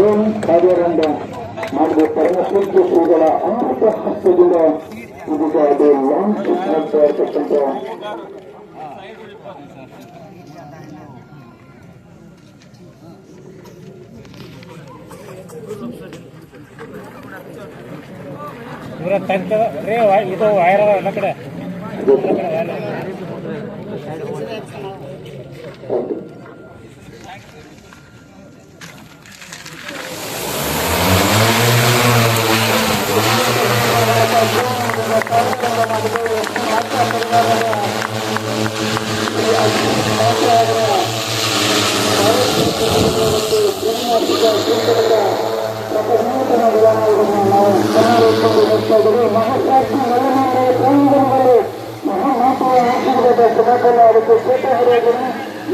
ಧೋನಿ ಕಾರ್ಯಾರಂಭ ಮಾಡಿದ ಪರಮಪೂಜ್ಯ ಶ್ರೀಗಳ ಅಮೃತ ಹಸ್ತದಿಂದ ಇದೀಗ ಅದು ಲಾಂಚ್ ಮಾಡ್ತಾ ಇರ್ತಕ್ಕಂಥ ಇದು ವೈರಲ್ ಎಲ್ಲ ಕಡೆ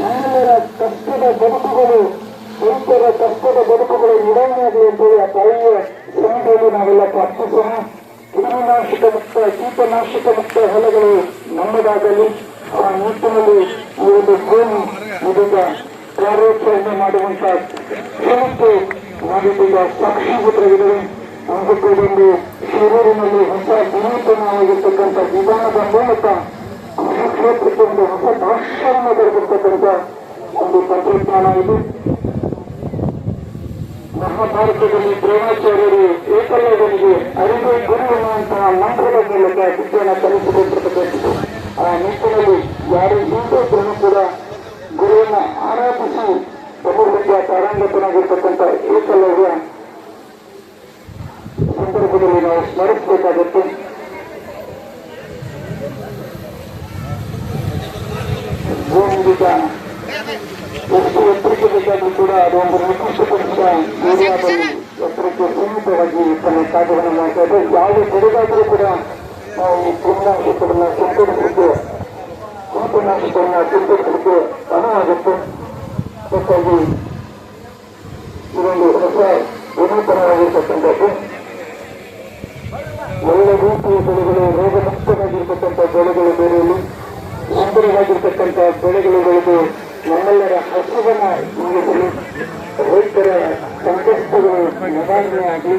ನಮ್ಮೆಲ್ಲರ ಕಷ್ಟದ ಬದುಕುಗಳು ರೈತರ ಕಷ್ಟದ ಬದುಕುಗಳು ನಿಡಾವಣೆಯಾಗಲಿ ಅಂತೇಳಿ ಆ ತಾಯಿಯ ಸನ್ನಿಧಿಯಲ್ಲಿ ನಾವೆಲ್ಲ ಪ್ರಾರ್ಥಿಸೋಣ. ಕ್ರಿಮಿನಾಶಕ ಮುಕ್ತ ಕೀಟನಾಶಕ ಮುಕ್ತ ಹೊಲಗಳು ನಮ್ಮದಾಗಲಿ ಆ ನಿಟ್ಟಿನಲ್ಲಿ ಈ ಒಂದು ಭೂಮಿ ಇದೀಗ ಕಾರ್ಯಾಚರಣೆ ಮಾಡುವಂತ ಕ್ಷಣಕ್ಕೆ ನಾವಿದೀಗ ಸಾಕ್ಷೀಭೂತರಾಗಿದ್ದೇವೆ. ಅದಕ್ಕೂ ಒಂದು ಶಿರೂರಿನಲ್ಲಿ ಹೊಸ ವಿನೂತನವಾಗಿರ್ತಕ್ಕಂಥ ವಿಧಾನದ ಮೂಲಕ ಕೃಷಿ ಕ್ಷೇತ್ರಕ್ಕೆ ಒಂದು ಹೊಸ ಭಾಷೆಯನ್ನು ಬರೆದಿರ್ತಕ್ಕಂಥ ಒಂದು ತಂತ್ರಜ್ಞಾನ ಇದು. ಮಹಾಭಾರತದಲ್ಲಿ ದ್ರೋಣಾಚಾರ್ಯರು ಏಕಲವ್ಯನಿಗೆ ಅರಿವು ಗುರು ಎನ್ನುವಂತಹ ಮಂತ್ರದ ಮೂಲಕ ವಿದ್ಯೆಯನ್ನು ಕಲಿಸಿಕೊಟ್ಟಿರ್ತಕ್ಕಂಥದ್ದು. ಆ ನಿಟ್ಟಿನಲ್ಲಿ ಯಾರು ಹಿಂದೂ ಕೂಡ ಗುರುವನ್ನ ಆರಾಧಿಸಿ ಬಹುವಿದ್ಯಾ ಪಾರಂಗತನಾಗಿರ್ತಕ್ಕಂಥ ಏಕಲವ್ಯ ಸಂದರ್ಭದಲ್ಲಿ ನಾವು ಸ್ಮರಿಸಬೇಕಾಗುತ್ತೆ. ಭೂಮಿಗ ಎಷ್ಟು ಎತ್ತರಕ್ಕೆ ಬೇಕಾದ್ರೂ ಕೂಡ ಅದೊಂದು ನಿರ್ದಿಷ್ಟಪಡಿಸಿದ ಏರಿಯಾದಲ್ಲಿ ಎತ್ತರಕ್ಕೆ ಸೀಮಿತವಾಗಿ ತನ್ನ ಕಾರ್ಯವನ್ನು ಮಾಡ್ತಾ ಇದೆ. ಯಾವುದೇ ಕಡೆಗಾದರೂ ಕೂಡ ನಾವು ಕ್ರಿಮಿನಾಶಕರನ್ನ ಸಿಂಪಡಿಸಲಿಕ್ಕೆ ಸಿಂಪಡಿಸಲಿಕ್ಕೆ ಅನುವಾಗುತ್ತೆ. ಅದಕ್ಕಾಗಿ ಇದೊಂದು ಹೊಸ ವಿನೂತನವಾಗಿರ್ತಕ್ಕಂಥದ್ದು. ಒಳ್ಳೆ ರೀತಿಯ ಬೆಳೆಗಳು, ರೋಗ ಮುಕ್ತವಾಗಿರ್ತಕ್ಕಂಥ ಬೆಳೆಗಳು ಬೇರೆಯಲ್ಲಿ ಸುಂದರವಾಗಿರ್ತಕ್ಕಂಥ ಬೆಳೆಗಳು ಬೆಳೆದು ನಮ್ಮೆಲ್ಲರ ಹಸುವನ್ನ ನೀಗಿಸಲು ರೈತರ ಸಂಕಷ್ಟಗಳು ನಿವಾರಣೆ ಆಗಲಿ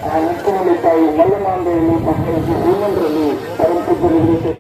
ಆ ನಿಟ್ಟಿನಲ್ಲಿ ತಾಯಿ ಮಲ್ಲಮಾಂಬೆಯಲ್ಲಿ ಮಕ್ಕಳಿಗೆ ಶ್ರೀಮಂತರಲ್ಲಿ ಪರಂಪೂಜ್ಯರಲ್ಲಿ